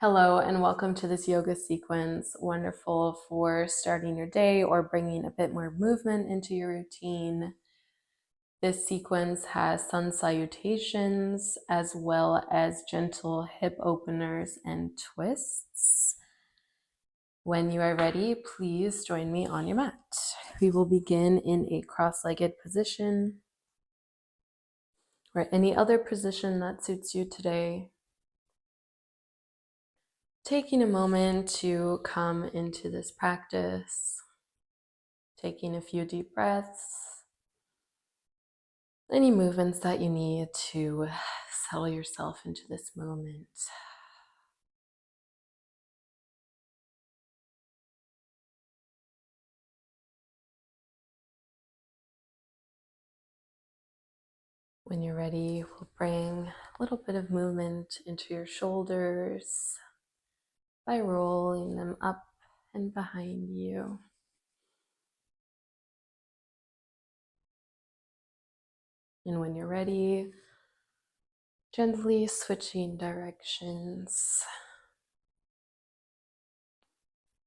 Hello and welcome to this yoga sequence. Wonderful for starting your day or bringing a bit more movement into your routine. This sequence has sun salutations as well as gentle hip openers and twists. When you are ready, please join me on your mat. We will begin in a cross-legged position or any other position that suits you today. Taking a moment to come into this practice, taking a few deep breaths, any movements that you need to settle yourself into this moment. When you're ready, we'll bring a little bit of movement into your shoulders by rolling them up and behind you. And when you're ready, gently switching directions,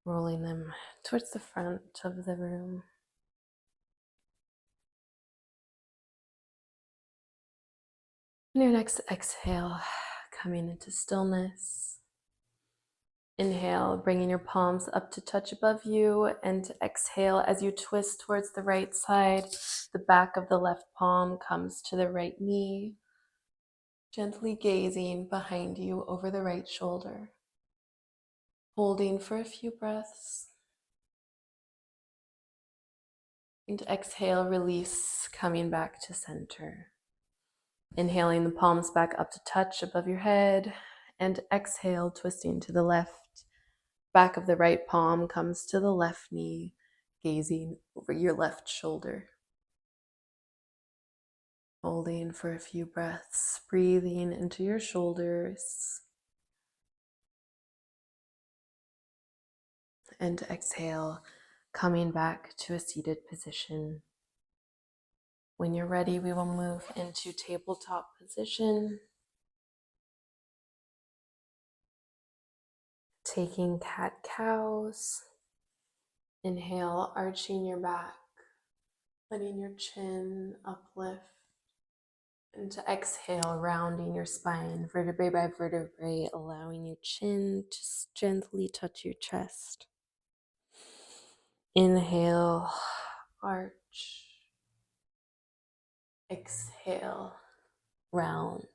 rolling them towards the front of the room. And your next exhale, coming into stillness. Inhale, bringing your palms up to touch above you, and exhale as you twist towards the right side. The back of the left palm comes to the right knee, gently gazing behind you over the right shoulder. Holding for a few breaths. And exhale, release, coming back to center. Inhaling the palms back up to touch above your head, and exhale, twisting to the left. Back of the right palm comes to the left knee, gazing over your left shoulder. Holding for a few breaths, breathing into your shoulders. And exhale, coming back to a seated position. When you're ready, we will move into tabletop position. Taking cat-cows. Inhale, arching your back, letting your chin uplift. And to exhale, rounding your spine, vertebrae by vertebrae, allowing your chin to gently touch your chest. Inhale, arch. Exhale, round.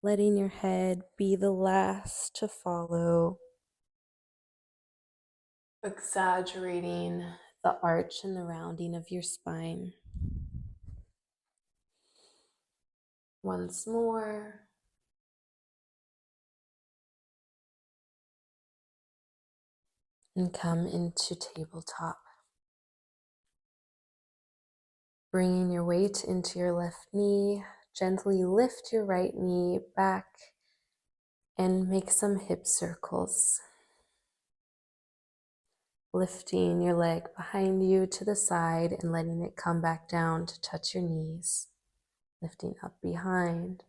Letting your head be the last to follow. Exaggerating the arch and the rounding of your spine. Once more. And come into tabletop. Bringing your weight into your left knee, gently lift your right knee back and make some hip circles. Lifting your leg behind you to the side and letting it come back down to touch your knees. Lifting up behind,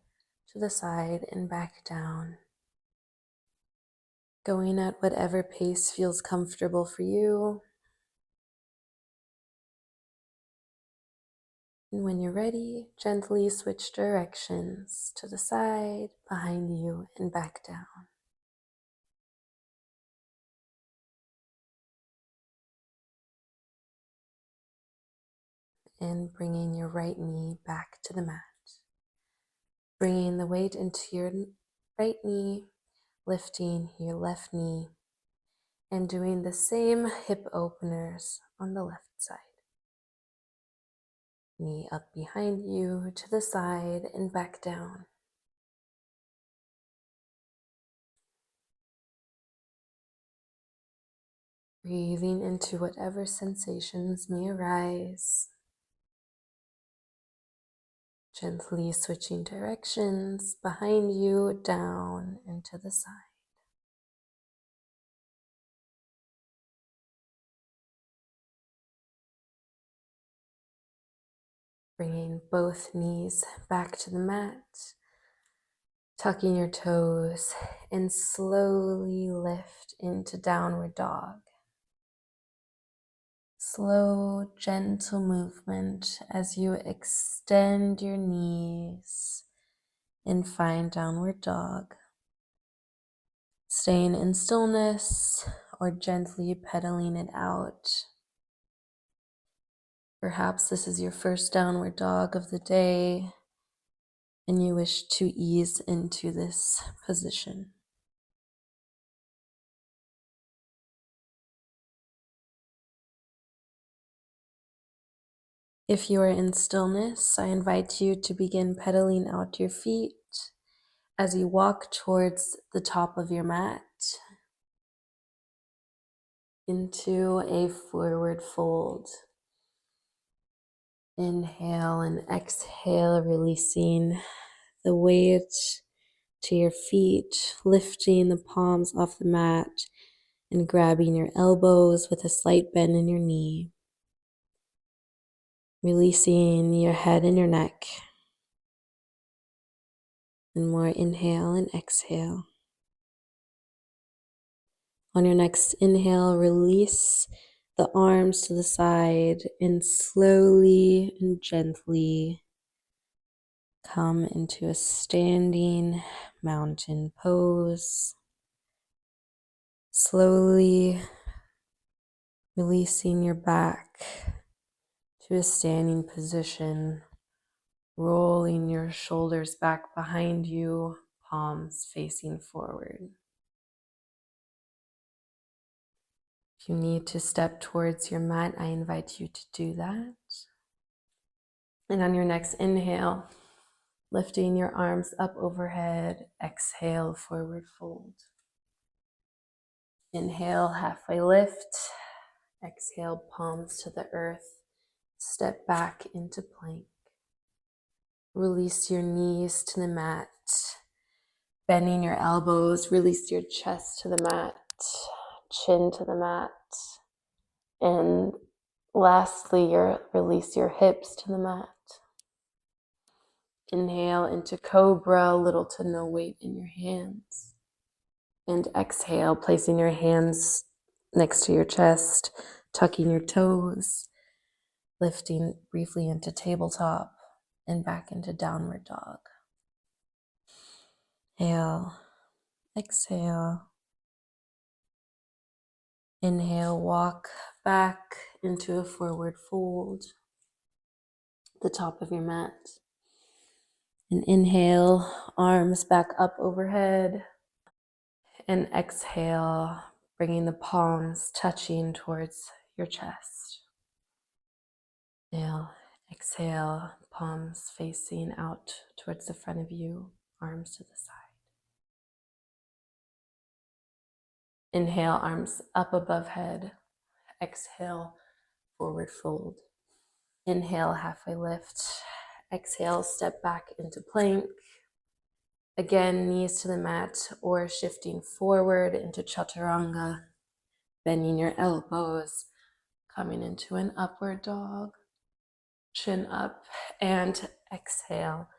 to the side and back down. Going at whatever pace feels comfortable for you. And when you're ready, gently switch directions to the side, behind you, and back down. And bringing your right knee back to the mat. Bringing the weight into your right knee, lifting your left knee, and doing the same hip openers on the left side. Knee up behind you, to the side, and back down. Breathing into whatever sensations may arise. Gently switching directions behind you, down, and to the side. Bringing both knees back to the mat. tucking your toes, and slowly lift into downward dog. Slow, gentle movement as you extend your knees and find downward dog. Staying in stillness or gently pedaling it out. Perhaps this is your first downward dog of the day and you wish to ease into this position. If you are in stillness, I invite you to begin pedaling out your feet as you walk towards the top of your mat into a forward fold. Inhale and exhale, releasing the weight to your feet, lifting the palms off the mat and grabbing your elbows with a slight bend in your knee. Releasing your head and your neck. And more inhale and exhale. On your next inhale, release the arms to the side and slowly and gently come into a standing mountain pose. Slowly releasing your back to a standing position, rolling your shoulders back behind you, palms facing forward. If you need to step towards your mat, I invite you to do that. And on your next inhale, lifting your arms up overhead, exhale, forward fold. Inhale, halfway lift. Exhale, palms to the earth. Step back into plank. Release your knees to the mat. Bending your elbows, release your chest to the mat, chin to the mat. And lastly, release your hips to the mat. Inhale into cobra, little to no weight in your hands. And exhale, placing your hands next to your chest, tucking your toes, lifting briefly into tabletop and back into downward dog. Inhale, exhale. Inhale, walk back into a forward fold, the top of your mat. And inhale, arms back up overhead. And exhale, bringing the palms touching towards your chest. Inhale, exhale, palms facing out towards the front of you, arms to the side. Inhale, arms up above head. Exhale, forward fold. Inhale, halfway lift. Exhale, step back into plank. Again, knees to the mat or shifting forward into chaturanga, bending your elbows, coming into an upward dog, chin up, and exhale,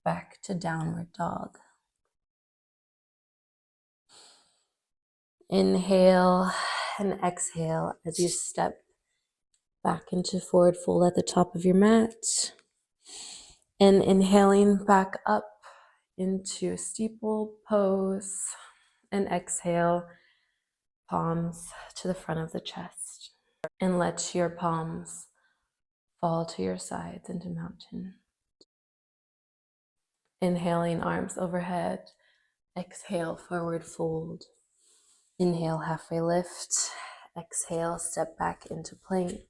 back to downward dog. Inhale and exhale as you step back into forward fold at the top of your mat. And inhaling back up into steeple pose. And exhale, palms to the front of the chest. And let your palms fall to your sides into mountain. Inhaling, arms overhead. Exhale, forward fold. Inhale, halfway lift. Exhale, step back into plank.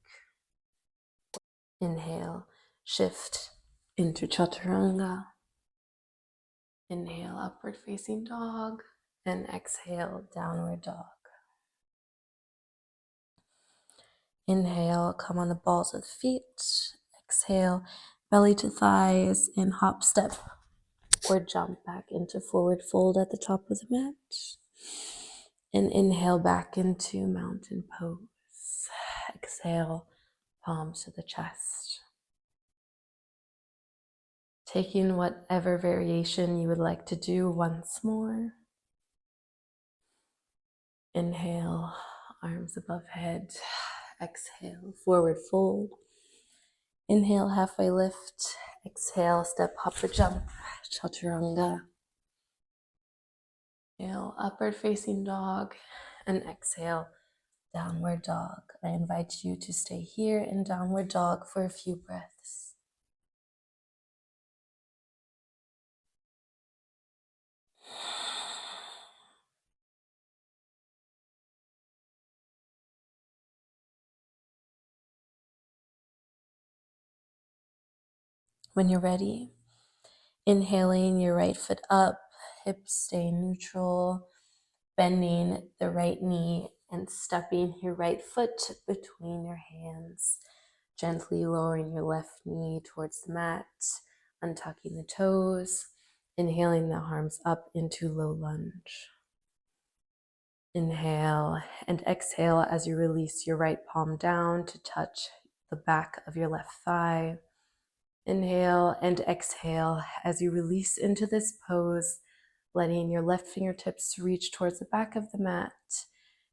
Inhale, shift into chaturanga. Inhale, upward facing dog. And exhale, downward dog. Inhale, come on the balls of the feet. Exhale, belly to thighs, and hop, step, or jump back into forward fold at the top of the mat. And inhale back into mountain pose. Exhale, palms to the chest. Taking whatever variation you would like to do once more. Inhale, arms above head. Exhale, forward fold. Inhale, halfway lift. Exhale, step, hop, or jump. Chaturanga. Inhale, upward facing dog. And exhale, downward dog. I invite you to stay here in downward dog for a few breaths. When you're ready, inhaling your right foot up, hips stay neutral, bending the right knee and stepping your right foot between your hands, gently lowering your left knee towards the mat, untucking the toes, inhaling the arms up into low lunge. Inhale and exhale as you release your right palm down to touch the back of your left thigh. Inhale and exhale as you release into this pose, letting your left fingertips reach towards the back of the mat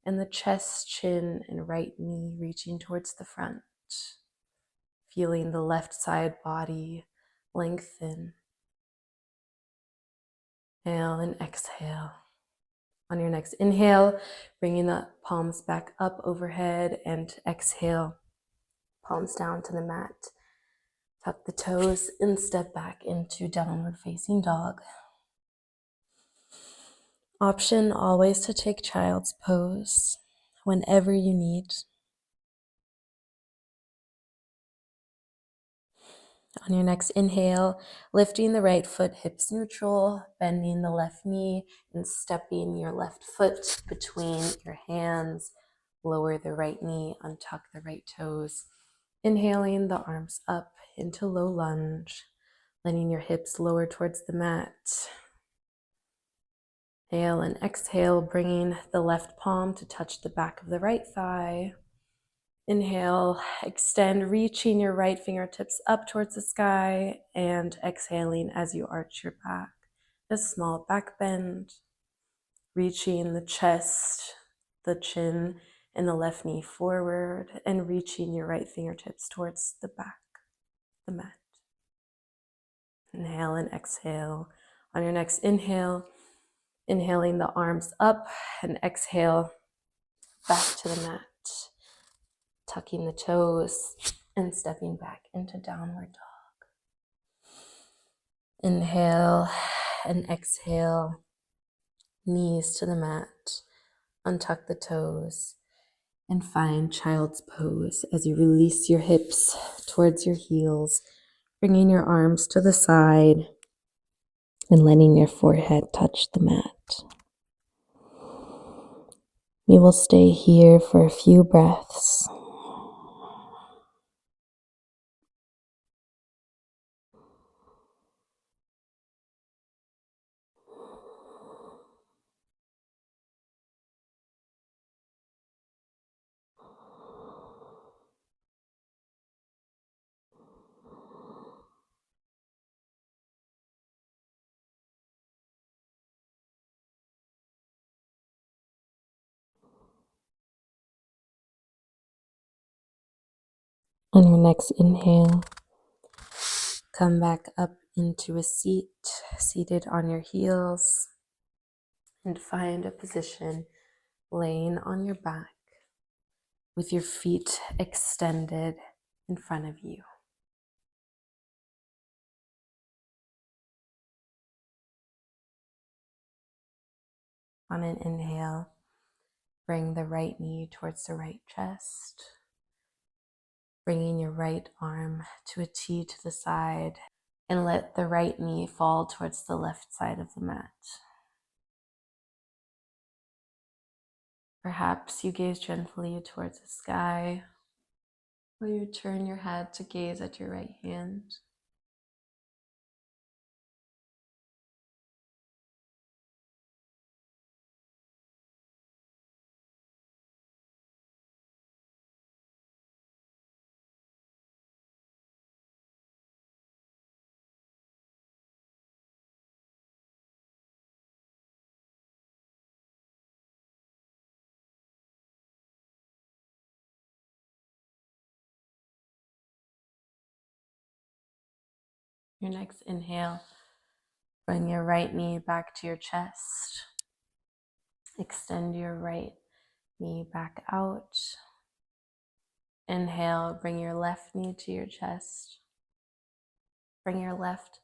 and the chest, chin, and right knee reaching towards the front. Feeling the left side body lengthen. Inhale and exhale. On your next inhale, bringing the palms back up overhead, and exhale, palms down to the mat. Tuck the toes and step back into downward facing dog. Option always to take child's pose whenever you need. On your next inhale, lifting the right foot hips neutral, bending the left knee and stepping your left foot between your hands. Lower the right knee, untuck the right toes. Inhaling the arms up into low lunge, letting your hips lower towards the mat. Inhale and exhale, bringing the left palm to touch the back of the right thigh. Inhale, extend, reaching your right fingertips up towards the sky, and exhaling as you arch your back. A small back bend, reaching the chest, the chin, and the left knee forward, and reaching your right fingertips towards the back, the mat. Inhale and exhale. On your next inhale, inhaling the arms up, and exhale back to the mat. Tucking the toes and stepping back into downward dog. Inhale and exhale, knees to the mat, untuck the toes, and find child's pose as you release your hips towards your heels, bringing your arms to the side and letting your forehead touch the mat. We will stay here for a few breaths. On your next inhale, come back up into a seat, seated on your heels, and find a position laying on your back with your feet extended in front of you. On an inhale, bring the right knee towards the right chest, bringing your right arm to a T to the side, and let the right knee fall towards the left side of the mat. Perhaps you gaze gently towards the sky, or you turn your head to gaze at your right hand. Your next inhale, bring your right knee back to your chest. Extend your right knee back out. Inhale, bring your left knee to your chest. Bring your left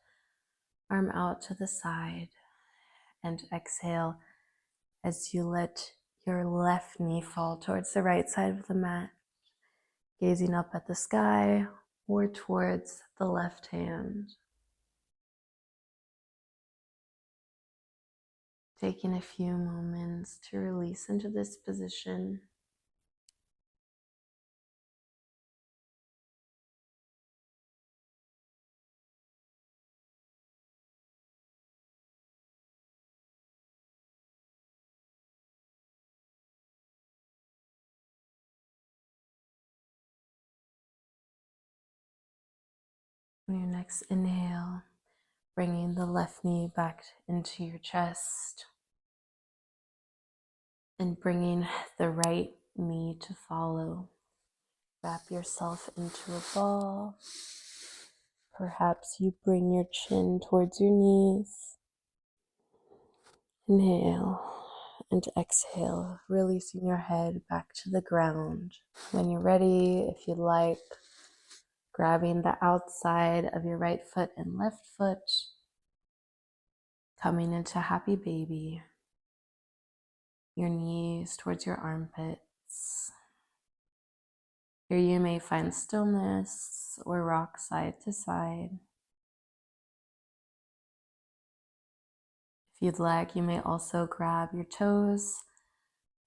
arm out to the side. And exhale as you let your left knee fall towards the right side of the mat, gazing up at the sky or towards the left hand. Taking a few moments to release into this position. On your next inhale, bringing the left knee back into your chest and bringing the right knee to follow. Wrap yourself into a ball. Perhaps you bring your chin towards your knees. Inhale and exhale, releasing your head back to the ground. When you're ready, if you'd like, grabbing the outside of your right foot and left foot, coming into happy baby, your knees towards your armpits. Here you may find stillness or rock side to side. If you'd like, you may also grab your toes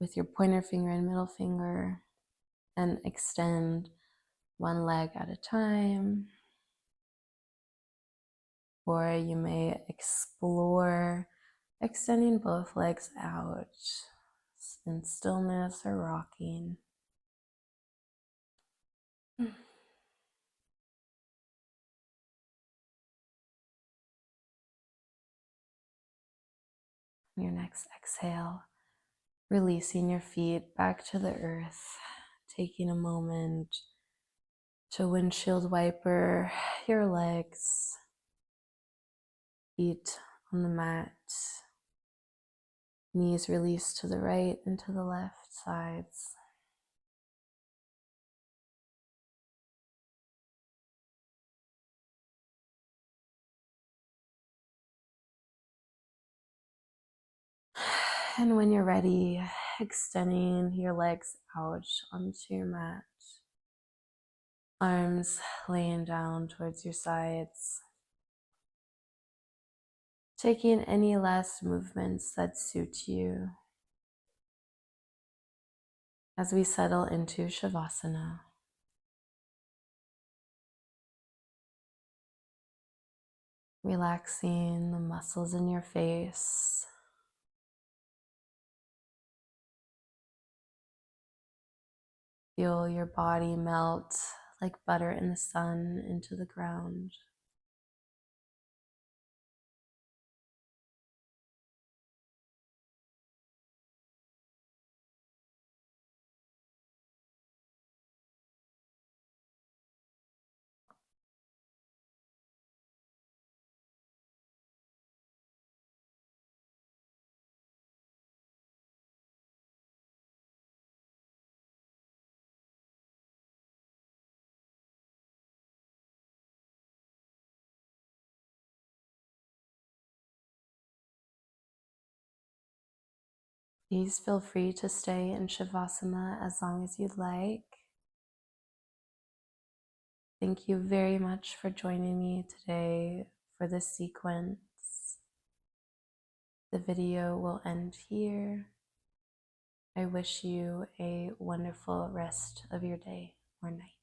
with your pointer finger and middle finger and extend one leg at a time. Or you may explore extending both legs out in stillness or rocking. On your next exhale, releasing your feet back to the earth, taking a moment to windshield wiper your legs, feet on the mat, knees released to the right and to the left sides. And when you're ready, extending your legs out onto your mat, arms laying down towards your sides, taking any last movements that suit you as we settle into Shavasana. Relaxing the muscles in your face. Feel your body melt like butter in the sun into the ground. Please feel free to stay in Shavasana as long as you'd like. Thank you very much for joining me today for this sequence. The video will end here. I wish you a wonderful rest of your day or night.